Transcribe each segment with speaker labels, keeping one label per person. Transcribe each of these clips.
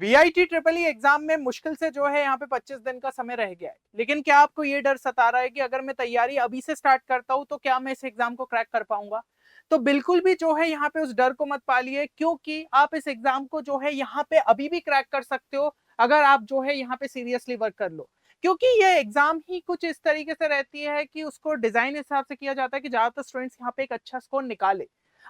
Speaker 1: VIT triple ई exam में मुश्किल से जो है यहाँ पे 25 दिन का समय रह गया है, लेकिन क्या आपको ये डर सता रहा है कि अगर मैं तैयारी अभी से स्टार्ट करता हूँ तो क्या मैं इस एग्जाम को क्रैक कर पाऊंगा? तो बिल्कुल भी जो है यहाँ पे उस डर को मत पालिए, क्योंकि आप इस एग्जाम को जो है यहाँ पे अभी भी क्रैक कर सकते हो अगर आप जो है यहाँ पे सीरियसली वर्क कर लो। क्योंकि ये एग्जाम ही कुछ इस तरीके से रहती है कि उसको डिजाइन हिसाब से किया जाता है कि ज्यादातर स्टूडेंट्स यहाँ पे एक अच्छा स्कोर निकाले।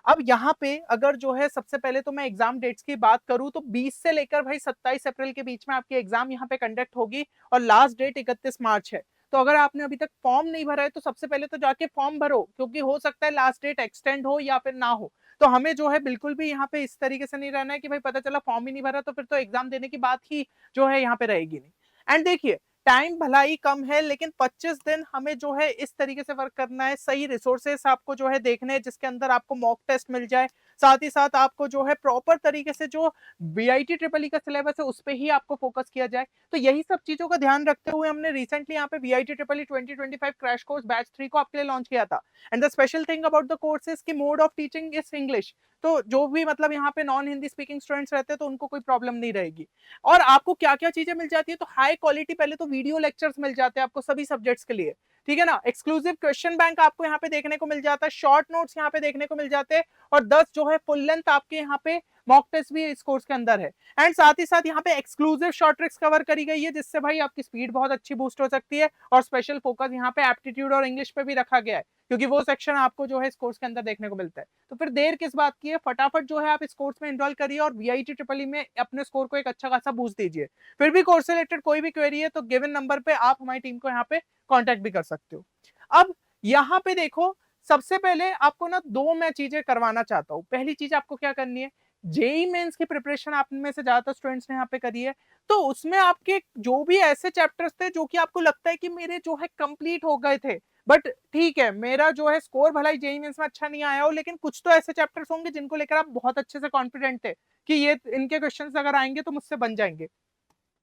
Speaker 1: अब यहाँ पे अगर जो है सबसे पहले तो मैं एग्जाम डेट्स की बात करूं तो 20 से लेकर भाई 27 अप्रैल के बीच में आपकी एग्जाम यहाँ पे कंडक्ट होगी और लास्ट डेट 31 मार्च है। तो अगर आपने अभी तक फॉर्म नहीं भरा है तो सबसे पहले तो जाके फॉर्म भरो, क्योंकि हो सकता है लास्ट डेट एक्सटेंड हो या फिर ना हो। तो हमें जो है बिल्कुल भी यहाँ पे इस तरीके से नहीं रहना है कि भाई पता चला फॉर्म ही नहीं भरा तो फिर तो एग्जाम देने की बात ही जो है यहाँ पे रहेगी नहीं। एंड देखिए, टाइम भला ही कम है, लेकिन 25 दिन हमें जो है इस तरीके से वर्क करना है। सही रिसोर्सेस आपको जो है देखने हैं जिसके अंदर आपको मॉक टेस्ट मिल जाए, साथ ही साथ आपको जो है प्रॉपर तरीके से जो वीआईटी ट्रिपल ई का सिलेबस है उस पर ही आपको फोकस किया जाए। तो यही सब चीजों का ध्यान रखते हुए हमने रिसेंटली यहाँ पे VIT triple E 2025 crash course batch 3 को आपके लिए लॉन्च किया था। And the special thing about the course is की mode of teaching is English. तो जो भी मतलब यहाँ पे नॉन हिंदी स्पीकिंग स्टूडेंट्स रहते हैं तो उनको कोई प्रॉब्लम नहीं रहेगी। और आपको क्या क्या चीजें मिल जाती है, तो हाई क्वालिटी पहले तो वीडियो लेक्चर्स मिल जाते हैं आपको सभी सब्जेक्ट्स के लिए, ठीक है ना। एक्सक्लूसिव क्वेश्चन बैंक आपको यहाँ पे देखने को मिल जाता है, शॉर्ट नोट्स यहाँ पे देखने को मिल जाते हैं, और 10 जो है फुल लेंथ आपके यहाँ पे मॉक टेस्ट भी इस कोर्स के अंदर है। एंड साथ ही साथ यहाँ पे एक्सक्लूसिव शॉर्ट ट्रिक्स कवर करी गई है, जिससे भाई आपकी स्पीड बहुत अच्छी बूस्ट हो सकती है। और स्पेशल फोकस यहाँ पे एप्टीट्यूड और इंग्लिश पे भी रखा गया है, क्योंकि वो सेक्शन आपको जो है इस कोर्स के अंदर देखने को मिलता है। तो फिर देर किस बात की है, फटाफट जो है आप इस कोर्स में एनरोल करिए और वीआईटी ट्रिपल ई में अपने स्कोर को एक अच्छा खासा बूस्ट दीजिए। फिर भी कोर्स से रिलेटेड कोई भी क्वेरी है तो गिवन नंबर पे आप हमारी टीम को यहाँ पे कांटेक्ट भी कर सकते हो। अब यहाँ पे देखो, सबसे पहले आपको ना दो मैं चीजें करवाना चाहता हूँ। पहली चीज आपको क्या करनी है, जेई मेंस की प्रिपरेशन आप में से ज्यादातर स्टूडेंट्स ने यहाँ पे करी है, तो उसमें आपके जो भी ऐसे चैप्टर्स थे जो कि आपको लगता है कि मेरे जो है कंप्लीट हो गए थे, बट ठीक है मेरा जो है स्कोर भला ही जेई मेंस में अच्छा नहीं आया हो, लेकिन कुछ तो ऐसे चैप्टर्स होंगे जिनको लेकर आप बहुत अच्छे से कॉन्फिडेंट थे कि ये इनके क्वेश्चंस अगर आएंगे तो मुझसे बन जाएंगे।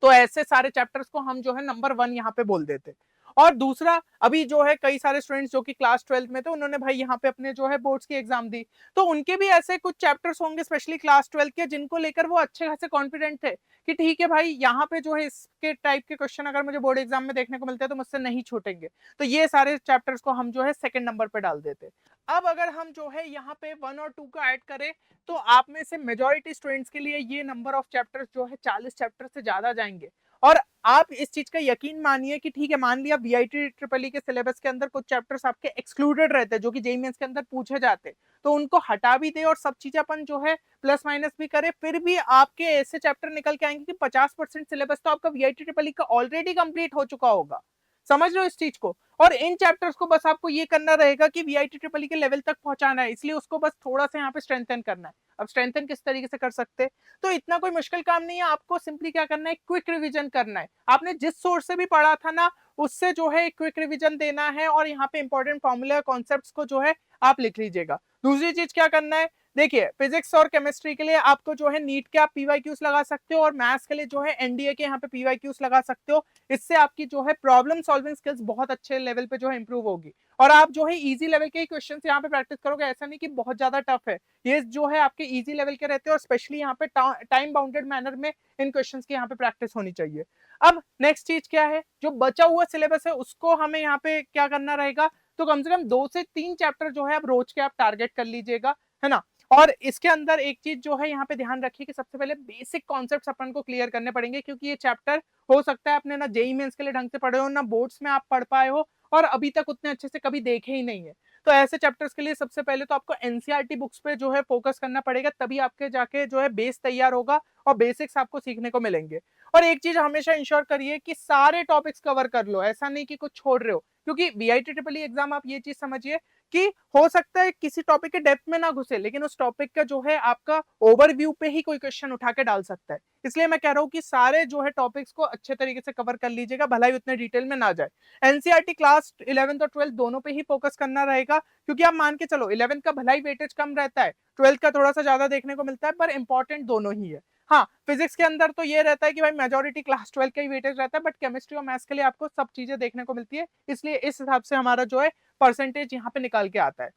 Speaker 1: तो ऐसे सारे चैप्टर्स को हम जो है नंबर 1 यहाँ पे बोल देते। और दूसरा, अभी जो है कई सारे स्टूडेंट्स जो कि क्लास 12 में थे उन्होंने भाई यहाँ पे अपने जो है बोर्ड्स की एग्जाम दी, तो उनके भी ऐसे कुछ चैप्टर्स होंगे स्पेशली क्लास 12 के जिनको लेकर वो अच्छे खासे कॉन्फिडेंट थे कि ठीक है भाई यहाँ पे जो है इसके टाइप के क्वेश्चन अगर मुझे बोर्ड एग्जाम में देखने को मिलते हैं तो मुझसे नहीं छूटेंगे। तो ये सारे चैप्टर्स को हम जो है सेकंड नंबर पे डाल देते। अब अगर हम जो है यहाँ पे 1 और 2 का ऐड करें तो आप में से मेजोरिटी स्टूडेंट्स के लिए ये नंबर ऑफ चैप्टर्स जो है 40 चैप्टर से ज्यादा जाएंगे। और आप इस चीज का यकीन मानिए कि ठीक है, मान लिया वीआईटी ट्रिपल ई के सिलेबस के अंदर कुछ चैप्टर्स आपके एक्सक्लूडेड रहते हैं जो कि जेईई मेंस के अंदर पूछे जाते, तो उनको हटा भी दे और सब चीजें अपन जो है प्लस माइनस भी करे, फिर भी आपके ऐसे चैप्टर निकल के आएंगे कि 50% सिलेबस तो आपका वीआईटी ट्रिपल ई का ऑलरेडी कंप्लीट हो चुका होगा। समझ रहे हो इस चीज को? और इन चैप्टर्स को बस आपको ये करना रहेगा कि वीआईटी ट्रिपल ई के लेवल तक पहुंचाना है, इसलिए उसको बस थोड़ा सा यहाँ पे स्ट्रेंथन करना है। अब स्ट्रेंथन किस तरीके से कर सकते हैं, तो इतना कोई मुश्किल काम नहीं है, आपको सिंपली क्या करना है, क्विक रिवीजन करना है। आपने जिस सोर्स से भी पढ़ा था ना उससे जो है क्विक रिवीजन देना है, और यहाँ पे इंपॉर्टेंट फॉर्मूला कॉन्सेप्ट्स को जो है आप लिख लीजिएगा। दूसरी चीज क्या करना है, देखिए फिजिक्स और केमिस्ट्री के लिए आपको जो है नीट के आप पीवाईक्यूज लगा सकते हो, और मैथ्स के लिए जो है एनडीए के यहाँ पे पीवाईक्यूज लगा सकते हो। इससे आपकी जो है प्रॉब्लम सॉल्विंग स्किल्स बहुत अच्छे लेवल पे जो है इंप्रूव होगी, और आप जो है इजी लेवल के क्वेश्चन यहाँ पे प्रैक्टिस करोगे, ऐसा नहीं कि बहुत ज्यादा टफ है। ये जो है आपके इजी लेवल के रहते हैं, और स्पेशली यहाँ पे टाइम बाउंडेड मैनर में इन क्वेश्चंस की यहाँ पे प्रैक्टिस होनी चाहिए। अब नेक्स्ट चीज क्या है, जो बचा हुआ सिलेबस है उसको हमें यहाँ पे क्या करना रहेगा, तो कम से कम 2 से 3 चैप्टर जो है आप रोज के आप टारगेट कर लीजिएगा, है ना। और इसके अंदर एक चीज जो है यहाँ पे ध्यान रखिए कि सबसे पहले बेसिक कॉन्सेप्ट्स अपन को क्लियर करने पड़ेंगे, क्योंकि ये चैप्टर हो सकता है आपने ना जेई मेंस के लिए ढंग से पढ़े हो, ना बोर्ड्स में आप पढ़ पाए हो, और अभी तक उतने अच्छे से कभी देखे ही नहीं है। तो ऐसे चैप्टर्स के लिए सबसे पहले तो आपको एनसीईआरटी बुक्स पे जो है फोकस करना पड़ेगा, तभी आपके जाके जो है बेस तैयार होगा और बेसिक्स आपको सीखने को मिलेंगे। और एक चीज हमेशा इंश्योर करिए कि सारे टॉपिक्स कवर कर लो, ऐसा नहीं कि कुछ छोड़ रहे हो, क्योंकि वीआईटी ट्रिपल ई एग्जाम आप ये चीज समझिए कि हो सकता है किसी टॉपिक के डेप्थ में ना घुसे, लेकिन उस टॉपिक का जो है आपका ओवरव्यू पे ही कोई क्वेश्चन उठा के डाल सकता है। इसलिए मैं कह रहा हूँ कि सारे जो है टॉपिक्स को अच्छे तरीके से कवर कर लीजिएगा, भला ही उतने डिटेल में ना जाए। एनसीईआरटी क्लास 11th और 12th दोनों पे ही फोकस करना रहेगा, क्योंकि आप मान के चलो 11th का भला ही वेटेज कम रहता है, 12th का थोड़ा सा ज्यादा देखने को मिलता है, पर इंपॉर्टेंट दोनों ही है। हाँ, फिजिक्स के अंदर तो ये रहता है कि भाई मेजोरिटी क्लास 12 का ही वेटेज रहता है, बट केमिस्ट्री और मैथ्स के लिए आपको सब चीजें देखने को मिलती है, इसलिए इस हिसाब से हमारा जो है परसेंटेज यहाँ पे निकाल के आता है।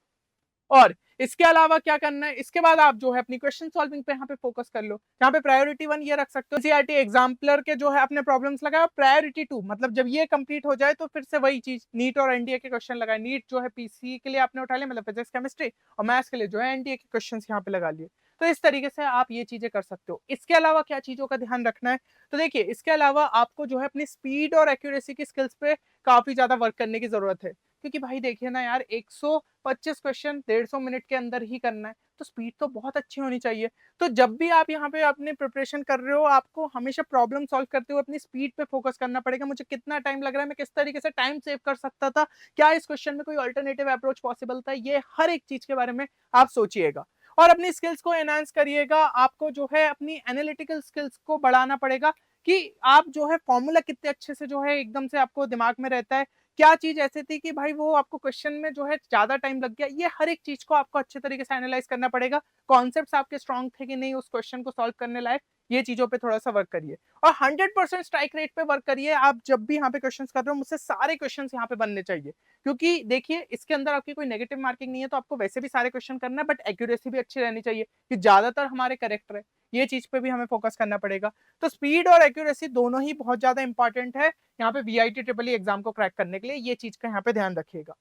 Speaker 1: और इसके अलावा क्या करना है, इसके बाद आप जो है अपनी क्वेश्चन सॉल्विंग पे यहाँ पे फोकस कर लो। यहाँ पे प्रायोरिटी 1 ये रख सकते हो, एनसीईआरटी एग्जाम्पलर के जो है अपने प्रॉब्लम्स लगाए, प्रायोरिटी 2 मतलब जब ये कंप्लीट हो जाए तो फिर से वही चीज नीट और एनडीए के क्वेश्चन लगाए। नीट जो है पीसी के लिए आपने उठा लिया, मतलब फिजिक्स केमिस्ट्री, और मैथ्स के लिए जो है एनडीए के क्वेश्चन यहाँ पे लगा लिए। तो इस तरीके से आप ये चीजें कर सकते हो। इसके अलावा क्या चीजों का ध्यान रखना है, तो देखिए इसके अलावा आपको जो है अपनी स्पीड और एक्यूरेसी की स्किल्स पे काफी ज्यादा वर्क करने की जरूरत है। क्योंकि भाई देखिए ना यार, 125 क्वेश्चन 150 मिनट के अंदर ही करना है, तो स्पीड तो बहुत अच्छी होनी चाहिए। तो जब भी आप यहाँ पे अपने प्रिपरेशन कर रहे हो, आपको हमेशा प्रॉब्लम सॉल्व करते हुए अपनी स्पीड पे फोकस करना पड़ेगा। मुझे कितना टाइम लग रहा है, मैं किस तरीके से टाइम सेव कर सकता था, क्या इस क्वेश्चन में कोई अल्टरनेटिव अप्रोच पॉसिबल था, ये हर एक चीज के बारे में आप सोचिएगा और अपनी स्किल्स को एनहांस करिएगा। आपको जो है अपनी एनालिटिकल स्किल्स को बढ़ाना पड़ेगा कि आप जो है फॉर्मूला कितने अच्छे से जो है एकदम से आपको दिमाग में रहता है, क्या चीज ऐसी थी कि भाई वो आपको क्वेश्चन में जो है ज्यादा टाइम लग गया, ये हर एक चीज को आपको अच्छे तरीके से एनालाइज करना पड़ेगा। कॉन्सेप्ट्स आपके स्ट्रांग थे कि नहीं उस क्वेश्चन को सॉल्व करने लायक, ये चीजों पे थोड़ा सा वर्क करिए और 100% स्ट्राइक रेट पे वर्क करिए। आप जब भी यहाँ पे क्वेश्चंस कर रहे हो, मुझसे सारे क्वेश्चंस यहाँ पे बनने चाहिए, क्योंकि देखिए इसके अंदर आपकी कोई नेगेटिव मार्किंग नहीं है, तो आपको वैसे भी सारे क्वेश्चन करना है, बट एक्यूरेसी भी अच्छी रहनी चाहिए कि ज्यादातर हमारे करेक्ट रहे। ये चीज पे भी हमें फोकस करना पड़ेगा। तो स्पीड और एक्यूरेसी दोनों ही बहुत ज्यादा इंपॉर्टेंट है यहाँ पे वीआईटी ट्रिपल ई एग्जाम को क्रैक करने के लिए। ये चीज का यहाँ पे ध्यान रखिएगा।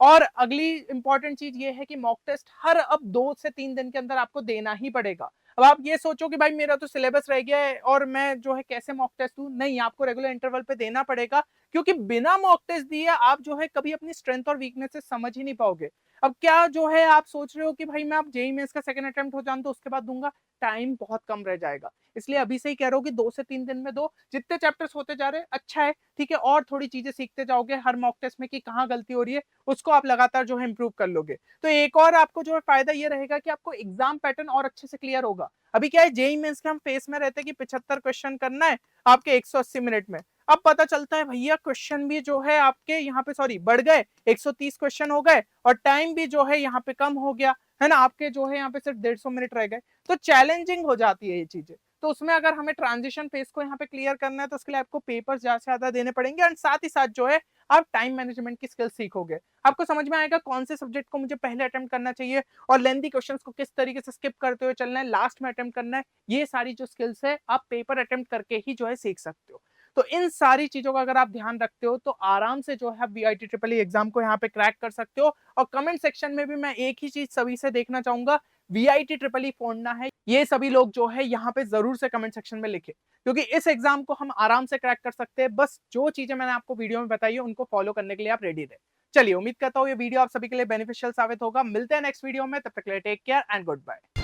Speaker 1: और अगली इंपॉर्टेंट चीज ये है कि मॉक टेस्ट हर अब 2 से 3 दिन के अंदर आपको देना ही पड़ेगा। अब आप ये सोचो कि भाई मेरा तो सिलेबस रह गया है और मैं जो है कैसे मॉक टेस्ट दूं, नहीं, आपको रेगुलर इंटरवल पे देना पड़ेगा, क्योंकि बिना मॉक टेस्ट दिए आप जो है कभी अपनी स्ट्रेंथ और वीकनेसेस समझ ही नहीं पाओगे। अब क्या जो है आप सोच रहे हो कि भाई मैं आप जेईई मेंस का सेकंड अटेम्प्ट हो जाऊं तो उसके बाद दूंगा, टाइम बहुत कम रह जाएगा। इसलिए अभी से ही कह रहा हूँ कि 2 से 3 दिन में दो, जितने चैप्टर्स होते जा रहे हैं अच्छा है, ठीक है, और थोड़ी चीजें सीखते जाओगे हर मॉक टेस्ट में कि कहाँ गलती हो रही है, उसको आप लगातार जो है इंप्रूव कर लोगे। तो एक और आपको जो है फायदा ये रहेगा कि आपको एग्जाम पैटर्न और अच्छे से क्लियर होगा। अभी क्या है, जेईई मेंस के हम फेस में रहते हैं कि 75 क्वेश्चन करना है आपके 180 मिनट में। अब पता चलता है भैया क्वेश्चन भी जो है आपके यहाँ पे सॉरी बढ़ गए, 130 क्वेश्चन हो गए और टाइम भी जो है यहाँ पे कम हो गया है ना, आपके जो है यहाँ पे सिर्फ 150 मिनट रह गए। तो चैलेंजिंग हो जाती है ये चीजें। तो उसमें अगर हमें ट्रांजिशन फेज को यहाँ पे क्लियर करना है तो उसके लिए आपको पेपर्स ज्यादा से ज्यादा देने पड़ेंगे, एंड साथ ही साथ जो है आप टाइम मैनेजमेंट की स्किल सीखोगे। आपको समझ में आएगा कौन से सब्जेक्ट को मुझे पहले अटेम्प्ट करना चाहिए और लेंथी क्वेश्चंस को किस तरीके से स्किप करते हुए चलना है, लास्ट में अटेम्प्ट करना है। ये सारी जो स्किल्स है आप पेपर अटेम्प्ट करके ही जो है सीख सकते हो। तो इन सारी चीजों का अगर आप ध्यान रखते हो तो आराम से जो है वीआईटी ट्रिपल ई एग्जाम को यहाँ पे क्रैक कर सकते हो। और कमेंट सेक्शन में भी मैं एक ही चीज सभी से देखना चाहूंगा, वीआईटी ट्रिपल ई फोड़ना है, ये सभी लोग जो है यहाँ पे जरूर से कमेंट सेक्शन में लिखे, क्योंकि इस एग्जाम को हम आराम से क्रैक कर सकते हैं। बस जो चीजें मैंने आपको वीडियो में बताई है उनको फॉलो करने के लिए आप रेडी रहे। चलिए, उम्मीद करता हूँ ये वीडियो आप सभी के लिए बेनिफिशियल साबित होगा। मिलते हैं नेक्स्ट वीडियो में, तब तक के लिए take care and good bye.